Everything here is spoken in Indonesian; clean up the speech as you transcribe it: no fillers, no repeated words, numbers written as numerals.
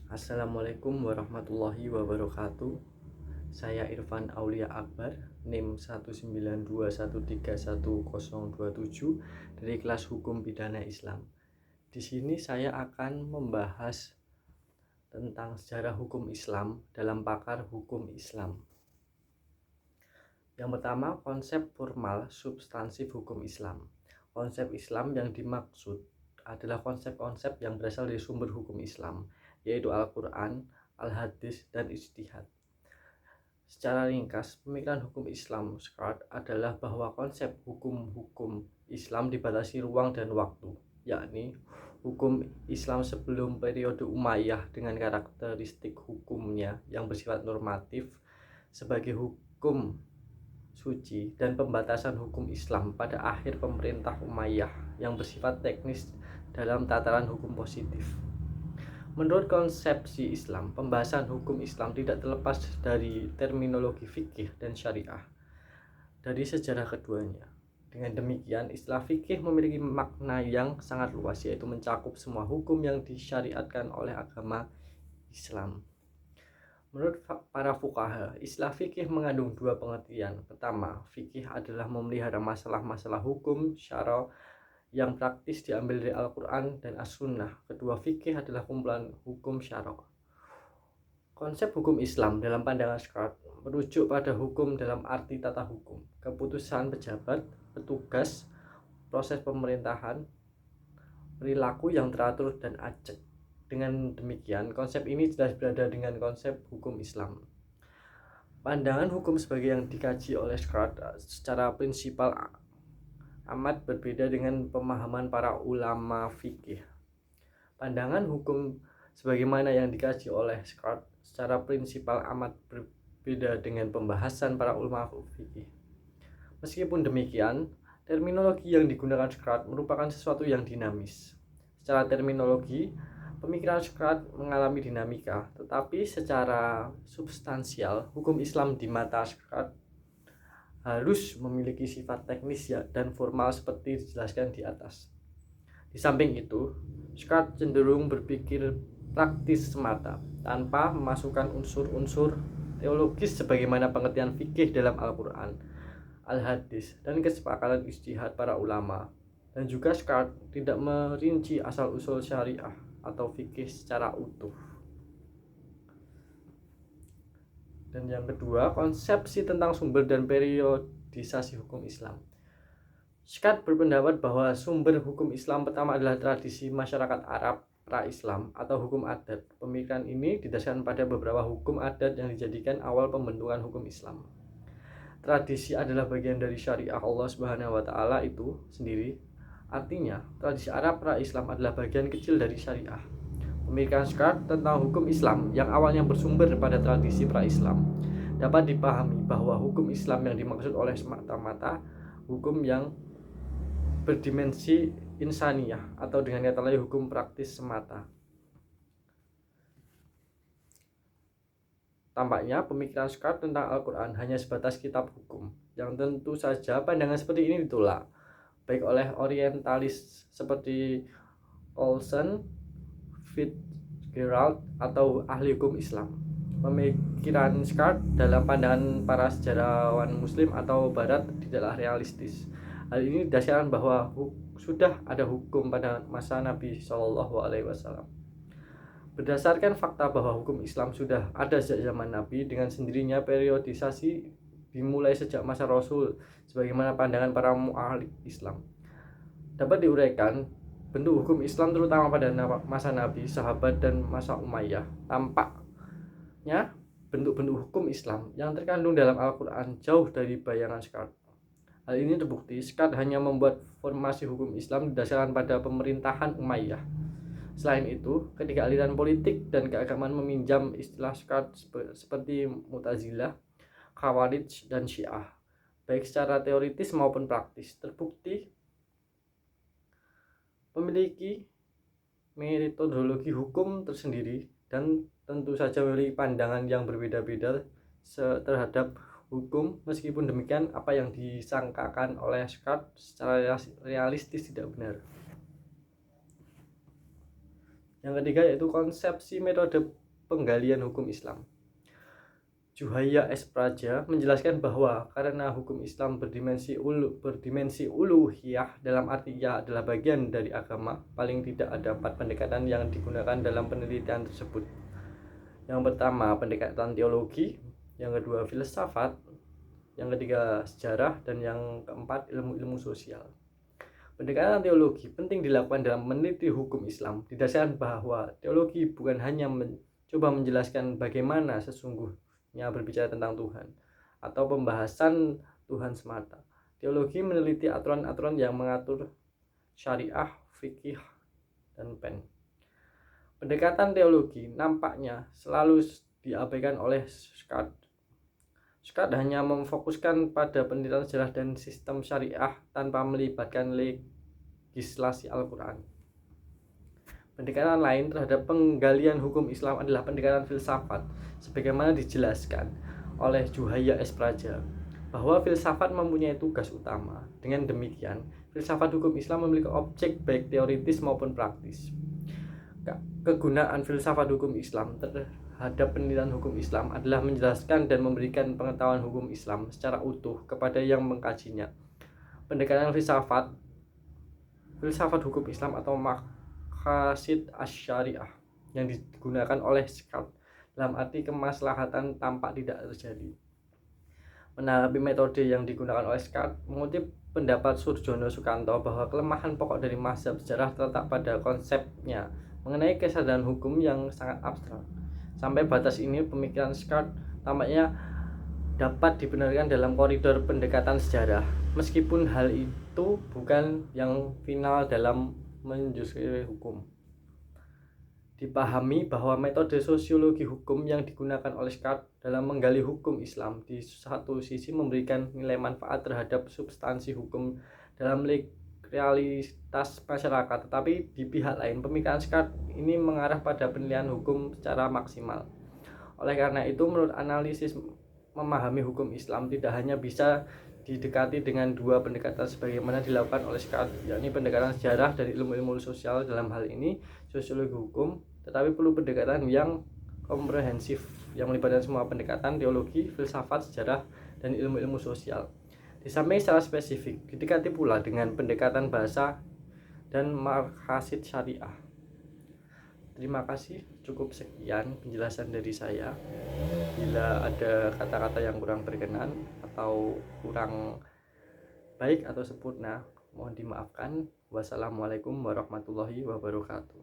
Assalamualaikum warahmatullahi wabarakatuh. Saya Irfan Aulia Akbar, NIM 192131027 dari kelas Hukum Pidana Islam. Di sini saya akan membahas tentang sejarah hukum Islam dalam pakar hukum Islam. Yang pertama, konsep formal substansif hukum Islam. Konsep Islam yang dimaksud adalah konsep-konsep yang berasal dari sumber hukum Islam, yaitu Al-Quran, Al-Hadis, dan Ijtihad. Secara ringkas, pemikiran hukum Islam adalah bahwa konsep hukum-hukum Islam dibatasi ruang dan waktu, yakni hukum Islam sebelum periode Umayyah dengan karakteristik hukumnya yang bersifat normatif sebagai hukum suci, dan pembatasan hukum Islam pada akhir pemerintah Umayyah yang bersifat teknis dalam tataran hukum positif. Menurut konsepsi Islam, pembahasan hukum Islam tidak terlepas dari terminologi fikih dan syariah dari sejarah keduanya. Dengan demikian, istilah fikih memiliki makna yang sangat luas, yaitu mencakup semua hukum yang disyariatkan oleh agama Islam. Menurut para fuqaha, istilah fikih mengandung dua pengertian. Pertama, fikih adalah memelihara masalah-masalah hukum syara yang praktis diambil dari Al-Quran dan As-Sunnah. Kedua, fikih adalah kumpulan hukum syara. Konsep hukum Islam dalam pandangan Descartes merujuk pada hukum dalam arti tata hukum, keputusan pejabat, petugas, proses pemerintahan, perilaku yang teratur dan ajak. Dengan demikian, konsep ini jelas berada dengan konsep hukum Islam. Pandangan hukum sebagai yang dikaji oleh Descartes secara prinsipal amat berbeda dengan pemahaman para ulama fikih. Pandangan hukum sebagaimana yang dikaji oleh Descartes secara prinsipal amat berbeda dengan pembahasan para ulama fikih. Meskipun demikian, terminologi yang digunakan Descartes merupakan sesuatu yang dinamis. Secara terminologi, pemikiran Descartes mengalami dinamika, tetapi secara substansial, hukum Islam di mata Descartes harus memiliki sifat teknis dan formal seperti dijelaskan di atas. Di samping itu, Descartes cenderung berpikir praktis semata, tanpa memasukkan unsur-unsur teologis sebagaimana pengertian fikih dalam Al-Quran, Al-Hadis, dan kesepakatan ijtihad para ulama. Dan juga Descartes tidak merinci asal-usul syariah atau fikih secara utuh. Dan yang kedua, konsepsi tentang sumber dan periodisasi hukum Islam. Descartes berpendapat bahwa sumber hukum Islam pertama adalah tradisi masyarakat Arab pra-Islam atau hukum adat. Pemikiran ini didasarkan pada beberapa hukum adat yang dijadikan awal pembentukan hukum Islam. Tradisi adalah bagian dari syariah Allah Subhanahu wa taala itu sendiri. Artinya, tradisi Arab pra-Islam adalah bagian kecil dari syariah. Pemikiran Descartes tentang hukum Islam yang awalnya bersumber pada tradisi pra-Islam dapat dipahami bahwa hukum Islam yang dimaksud oleh semata-mata hukum yang berdimensi insaniyah atau dengan kata lain hukum praktis semata. Tampaknya pemikiran Descartes tentang Al-Quran hanya sebatas kitab hukum, yang tentu saja pandangan seperti ini ditolak baik oleh orientalis seperti Olson, Fitzgerald, atau ahli hukum Islam. Pemikiran Descartes dalam pandangan para sejarawan Muslim atau Barat tidaklah realistis. Hal ini didasarkan bahwa sudah ada hukum pada masa Nabi SAW. Berdasarkan fakta bahwa hukum Islam sudah ada sejak zaman Nabi, dengan sendirinya periodisasi dimulai sejak masa Rasul, sebagaimana pandangan para mu'alif Islam. Dapat diuraikan, bentuk hukum Islam terutama pada masa Nabi, sahabat, dan masa Umayyah. Tampaknya bentuk-bentuk hukum Islam yang terkandung dalam Al-Quran jauh dari bayangan Descartes. Hal ini terbukti Descartes hanya membuat formasi hukum Islam didasarkan pada pemerintahan Umayyah. Selain itu, ketika aliran politik dan keagamaan meminjam istilah Descartes seperti Mu'tazilah, Khawarij, dan Syiah, baik secara teoritis maupun praktis, terbukti memiliki metodologi hukum tersendiri dan tentu saja memiliki pandangan yang berbeda-beda terhadap hukum. Meskipun demikian, apa yang disangkakan oleh Descartes secara realistis tidak benar. Yang ketiga yaitu konsepsi metode penggalian hukum Islam. Juhayya S. Praja menjelaskan bahwa karena hukum Islam berdimensi uluhiyah, dalam arti ia adalah bagian dari agama, paling tidak ada 4 pendekatan yang digunakan dalam penelitian tersebut. Yang pertama pendekatan teologi, yang kedua filsafat, yang ketiga sejarah, dan yang keempat ilmu-ilmu sosial. Pendekatan teologi penting dilakukan dalam meneliti hukum Islam, didasarkan bahwa teologi bukan hanya mencoba menjelaskan bagaimana sesungguhnya berbicara tentang Tuhan atau pembahasan Tuhan semata. Teologi meneliti aturan-aturan yang mengatur syariah, fikih, dan pen. Pendekatan teologi nampaknya selalu diabaikan oleh Scott. Scott hanya memfokuskan pada penelitian sejarah dan sistem syariah tanpa melibatkan legislasi Al-Quran. Pendekatan lain terhadap penggalian hukum Islam adalah pendekatan filsafat, sebagaimana dijelaskan oleh Juhayya S. Praja, bahwa filsafat mempunyai tugas utama. Dengan demikian, filsafat hukum Islam memiliki objek baik teoritis maupun praktis. Kegunaan filsafat hukum Islam terhadap penelitian hukum Islam adalah menjelaskan dan memberikan pengetahuan hukum Islam secara utuh kepada yang mengkajinya. Pendekatan filsafat hukum Islam atau maqasid asy-syariah yang digunakan oleh Scott dalam arti kemaslahatan tampak tidak terjadi. Menanggapi metode yang digunakan oleh Scott, mengutip pendapat Surjono Sukanto bahwa kelemahan pokok dari mazhab sejarah terletak pada konsepnya mengenai kesadaran hukum yang sangat abstrak. Sampai batas ini pemikiran Scott tampaknya dapat dibenarkan dalam koridor pendekatan sejarah, meskipun hal itu bukan yang final dalam menjusri hukum. Dipahami bahwa metode sosiologi hukum yang digunakan oleh Scott dalam menggali hukum Islam di satu sisi memberikan nilai manfaat terhadap substansi hukum dalam realitas masyarakat, tetapi di pihak lain pemikiran Scott ini mengarah pada penilaian hukum secara maksimal. Oleh karena itu, menurut analisis memahami hukum Islam tidak hanya bisa didekati dengan 2 pendekatan sebagaimana dilakukan oleh Scott, yakni pendekatan sejarah dan ilmu-ilmu sosial dalam hal ini sosiologi hukum, tetapi perlu pendekatan yang komprehensif yang melibatkan semua pendekatan teologi, filsafat, sejarah, dan ilmu-ilmu sosial. Di samping secara spesifik, didekati pula dengan pendekatan bahasa dan maqasid syariah. Terima kasih, cukup sekian penjelasan dari saya. Bila ada kata-kata yang kurang berkenan atau kurang baik atau sempurna, mohon dimaafkan. Wassalamualaikum warahmatullahi wabarakatuh.